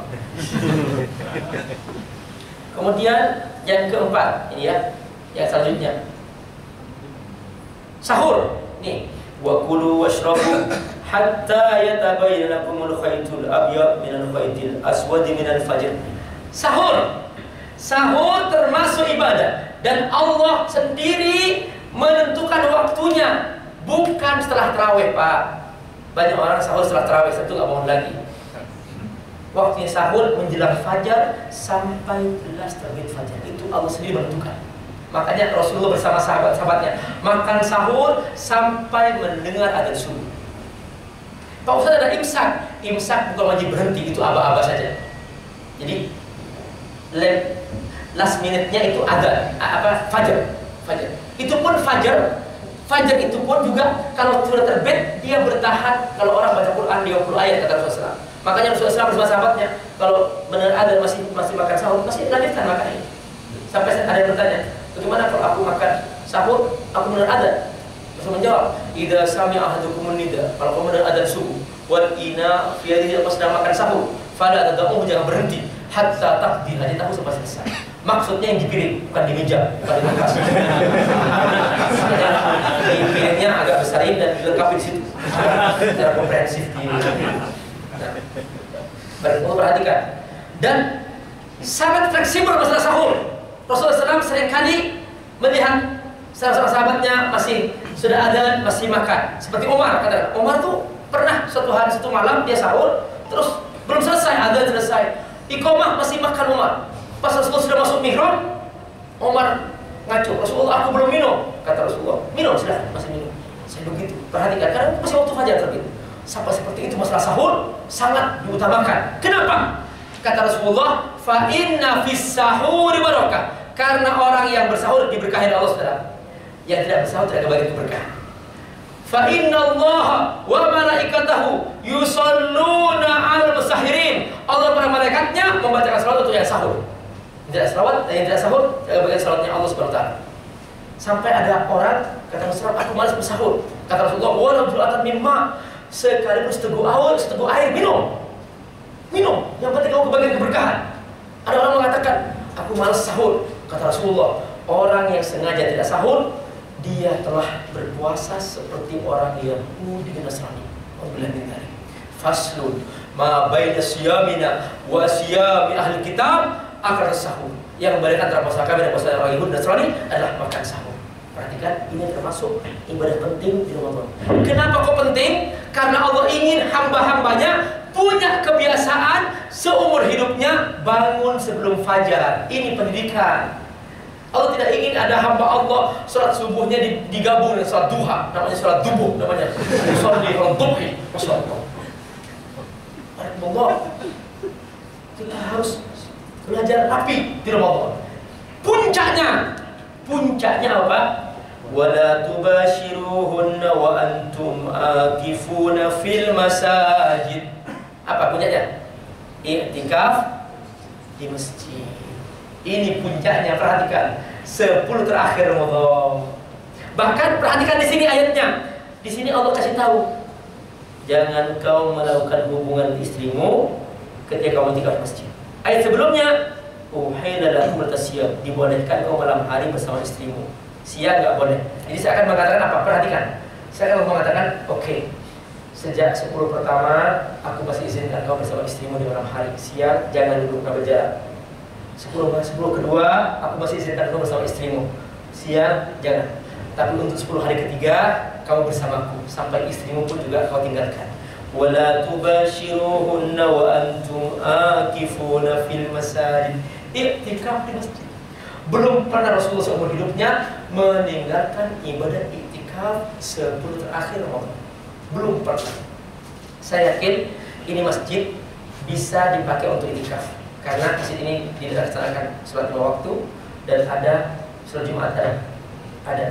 Kemudian yang keempat, ini ya, yang selanjutnya. Sahur. Nih, wa kulu washrabu hatta yatabayyana lakumul khaytul abyad minal khaytil aswad minal fajr. Sahur. Sahur termasuk ibadah, dan Allah sendiri menentukan waktunya, bukan setelah tarawih, Pak. Banyak orang sahur setelah tarawih, itu nggak mau lagi. Waktunya sahur menjelang fajar sampai jelas terbit fajar. Itu Allah sendiri menentukan. Makanya Rasulullah bersama sahabat-sahabatnya makan sahur sampai mendengar adzan subuh. Pak Ustaz, ada imsak. Imsak bukan wajib berhenti, itu aba-aba saja. Jadi last minute-nya itu adzan, fajar. Itu pun fajar itu pun juga kalau sudah terbit dia bertahan. Kalau orang baca Quran 20 ayat kata Rasulullah. Makanya Rasulullah bersama sahabatnya kalau benar adzan masih makan sahur, masih lanjutkan makan ini. Sampai ada yang bertanya, bagaimana kalau aku makan sahur, aku benar adzan? Rasul menjawab, idza sami'a ahadukumun nida, kalau kamu mendengar adzan subuh, wal ina fi yadihi, pas sedang makan sahur, fala tad'u, jangan berhenti hatta taqdi hajatahu sampai selesai. Maksudnya yang dipiring, bukan di meja, bukan di kulkas. Di piringnya agak besarin dan dilengkapi di situ secara komprehensif. Perhatikan. Dan sangat fleksibel masalah sahur. Rasulullah SAW seringkali melihat salah sahabatnya masih sudah adzan masih makan. Seperti Umar, kata Umar tuh pernah suatu hari satu malam dia sahur, terus belum selesai adzan selesai, iqamah masih makan Umar. Pas Rasulullah sudah masuk mihrab, Umar ngaco, Rasulullah aku belum minum. Kata Rasulullah, minum silahkan, masih minum. Saya begitu, perhatikan, karena masih waktu fajar terbit. Sampai seperti itu masalah sahur sangat diutamakan. Kenapa? Kata Rasulullah, fa inna fis sahuri barakah. Karena orang yang bersahur diberkahi Allah, Saudara. Yang tidak bersahur tidak kembali keberkahan. Fa innallaha wa malaikatahu yusalluna 'alal musahirin. Allah para malaikatnya membacakan salawat untuk yang sahur. Tidak salawat, yang tidak sahur, bagian salawatnya Allah Subhanahu wa taala. Sampai ada orang kata Rasulullah, aku malas bersahur. Kata Rasulullah, walau julatan mimma, sekaligus seteguk air minum. Minum, yang penting kamu kebagian keberkahan. Ada orang mengatakan, aku malas sahur. Kata Rasulullah, orang yang sengaja tidak sahur, dia telah berpuasa seperti orang Yahudi dan Nasrani. Faslun ma baina siyamina wa siyami ahli kitab akal sahur. Yang membedakan antara puasa kami dan puasa orang Yahudi dan Nasrani adalah makan sahur. Perhatikan, ini termasuk ibadah penting di Ramadan. Kenapa kok penting? Karena Allah ingin hamba-hambanya punya kebiasaan seumur hidupnya bangun sebelum fajar. Ini pendidikan. Allah tidak ingin ada hamba Allah sholat subuhnya digabung dengan sholat duha, namanya sholat dubuh, namanya sholat di orang duhi. Masya Allah. Allah, kita harus belajar rapi di Ramadan. Puncaknya apa? Wala tubashiruhunna wa antum akifuna fil masajid. Apa puncaknya? I'tikaf di masjid. Ini puncaknya, perhatikan. 10 terakhir Ramadan. Bahkan perhatikan di sini ayatnya. Di sini Allah kasih tahu, jangan kau melakukan hubungan istrimu ketika kamu i'tikaf di masjid. Ayat sebelumnya, uhilla lakum at-tasyab, dibolehkan kau malam hari bersama istrimu. Siang nggak boleh. Jadi saya akan mengatakan apa? Perhatikan. Saya akan mengatakan, oke, sejak 10 pertama aku masih izinkan kau bersama istrimu di malam hari. Siang jangan duduk berjarak. 10 kedua aku masih izinkan kau bersama istrimu. Siang jangan. Tapi untuk 10 hari ketiga kamu bersamaku sampai istrimu pun juga kau tinggalkan. Wala tubashiruhunna wa antum akifuna fil masajid. I'tikaf di masjid. Belum pernah Rasulullah seumur hidupnya meninggalkan ibadah i'tikaf 10 terakhir Ramadan. Belum pernah. Saya yakin ini masjid bisa dipakai untuk i'tikaf karena di sini dilaksanakan sholat 5 waktu dan ada sholat Jumat ada.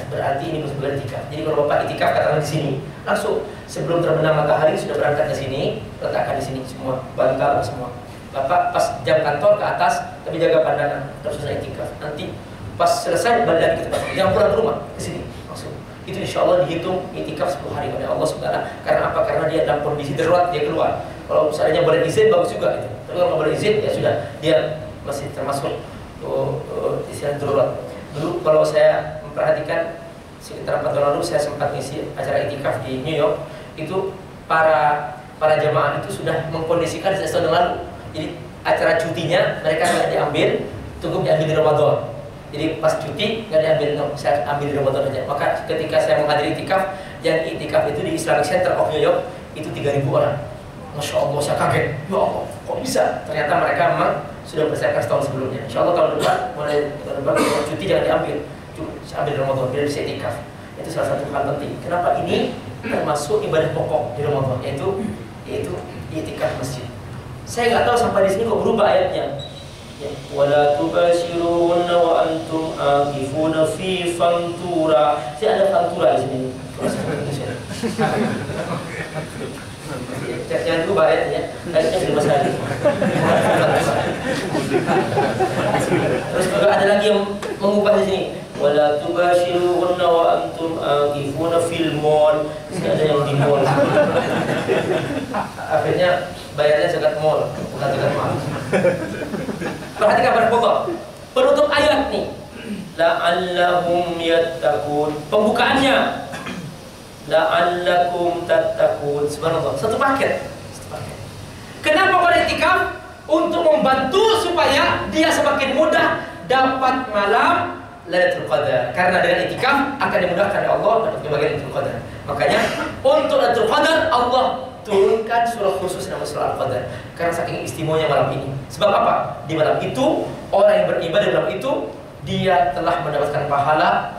Berarti ini masuk i'tikaf. Jadi kalau Bapak i'tikaf katakan di sini, langsung sebelum terbenam matahari sudah berangkat ke sini, letakkan di sini semua, bantal semua. Bapak pas jam kantor ke atas, tapi jaga pandangan, terus selesai i'tikaf. Nanti pas selesai balik lagi ke tempat, jangan pulang ke rumah, ke sini langsung. Itu insya Allah dihitung i'tikaf 10 hari oleh Allah Subhanahu. Karena apa? Karena dia dalam kondisi darurat, dia keluar. Kalau misalnya boleh izin bagus juga itu. Tapi kalau nggak boleh izin ya sudah, dia masih termasuk istilah darurat. Dulu kalau saya memperhatikan sekitar 4 tahun lalu saya sempat ngisi acara i'tikaf di New York. Itu para jamaah itu sudah mengkondisikan sejak tahun lalu. Jadi acara cutinya mereka nggak diambil, tunggu diambil di Ramadan. Jadi pas cuti nggak diambil, no, saya ambil di Ramadan aja. Maka ketika saya menghadiri i'tikaf, yang i'tikaf itu di Islamic Center of New York itu 3.000 orang. Masya Allah, saya kaget. Ya Allah, kok bisa? Ternyata mereka memang sudah mempersiapkan setahun sebelumnya. Insya Allah tahun depan, mulai tahun depan kalau cuti jangan diambil, ambil di Ramadan, biar bisa i'tikaf. Itu salah satu hal penting. Kenapa ini termasuk ibadah pokok di Ramadan, yaitu i'tikaf masjid. Saya nggak tahu sampai di sini kok berubah ayatnya. Ya, wala tubashiruhunna wa antum akifuna fi fantura. Saya ada fantura di sini. Jangan berubah ayatnya. Ayatnya sudah masalah. Terus juga ada lagi yang mengubah di sini. Wala tubashiruhunna wa antum akifuna fil mall. Ada yang di mall. Akhirnya bayarnya zakat mall, bukan zakat mal. Perhatikan barakallah. Penutup ayat nih. La'allahum yattaqun. Pembukaannya. La'allakum tattaqun. Subhanallah. Satu paket. Kenapa beritikaf? Untuk membantu supaya dia semakin mudah dapat malam Lailatul Qadar. Karena dengan itikaf akan dimudahkan oleh Allah dapat bagian Lailatul Qadar. Makanya untuk Lailatul Qadar Allah turunkan surah khusus nama surah Al-Qadar karena saking istimewanya malam ini. Sebab apa? Di malam itu orang yang beribadah di malam itu dia telah mendapatkan pahala,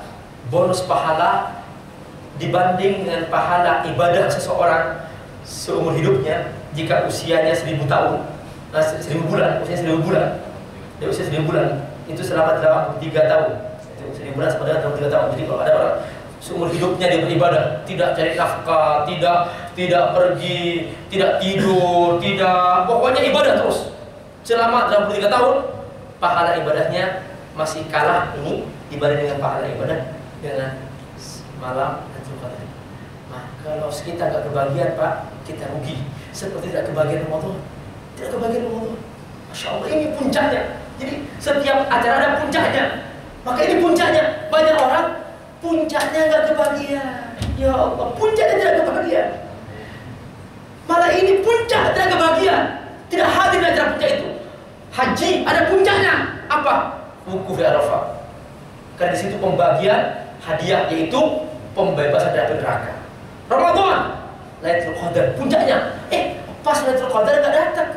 bonus pahala dibanding dengan pahala ibadah seseorang seumur hidupnya jika usianya 1000 tahun. 1000 bulan, usia 1000 bulan. Dia usia 1000 bulan itu selama 83 tahun. Itu 1000 bulan sama dengan 83 tahun. Jadi kalau ada orang seumur hidupnya dia beribadah, tidak cari nafkah, tidak pergi, tidak tidur, pokoknya ibadah terus selama 83 tahun, pahala ibadahnya masih kalah ini dibanding dengan pahala ibadah dengan malam Lailatul Qadar. Nah, kalau kita nggak kebagian Pak, kita rugi. Seperti tidak kebagian Ramadan, tidak kebagian Ramadan. Masya Allah, ini puncaknya. Jadi setiap acara ada puncaknya. Maka ini puncaknya. Banyak orang puncaknya nggak kebagian. Ya Allah, puncaknya tidak kebagian. Malah ini puncak tidak kebagian. Tidak hadir di acara puncak itu. Haji ada puncaknya. Apa? Wukuf di Arafah. Karena di situ pembagian hadiah, yaitu pembebasan dari neraka. Ramadan, Lailatul Qadar puncaknya. Pas Lailatul Qadar nggak datang.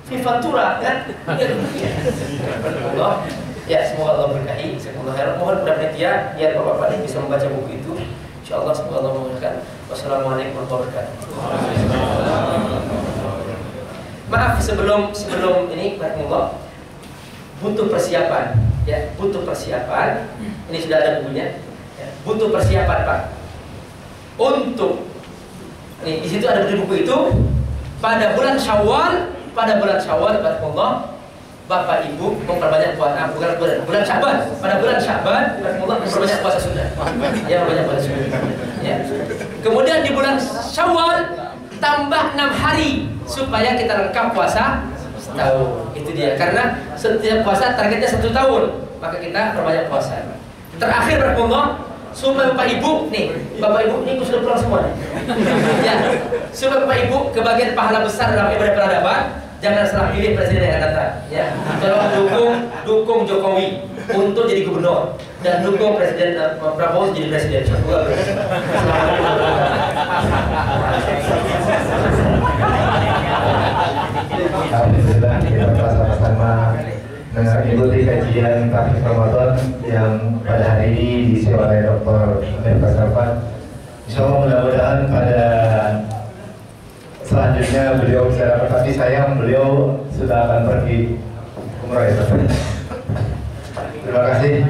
Vivantura kan? Allah. Ya, semoga Allah berkahi. Semoga khairan. Mohon kepada panitia biar bapak-bapak ini bisa membaca buku itu. Insyaallah semoga Allah memudahkan. Wassalamualaikum warahmatullahi wabarakatuh. Maaf sebelum ini Barakallah, butuh persiapan ya, butuh persiapan. Ini sudah ada bukunya ya. Butuh persiapan Pak untuk nih, di situ ada buku itu. Pada bulan Syawal Barakallah, Bapak Ibu memperbanyak puasa, bulan Syaban. Pada bulan Syaban Barakallah memperbanyak puasa sunnah. Ya, banyak puasa sunnah ya. Kemudian di bulan Syawal tambah 6 hari supaya kita lengkap puasa setahun. Itu dia, karena setiap puasa targetnya 1 tahun, maka kita perbanyak puasa. Terakhir Barakallah, supaya Bapak Ibu nih, Bapak Ibu ini sudah pulang semua nih. Ya, supaya Bapak Ibu kebagian pahala besar dalam ibadah peradaban, jangan salah pilih presiden yang akan datang. Ya, tolong dukung Jokowi untuk jadi gubernur dan dukung Presiden Prabowo jadi presiden. Alhamdulillah, kita bersama-sama mengikuti kajian Tafsir Ramadan yang pada hari ini diisi oleh Dr. Mirza Safan. Insyaallah mudah-mudahan pada selanjutnya beliau bisa dapat, tapi sayang beliau sudah akan pergi umrah ya. Terima kasih.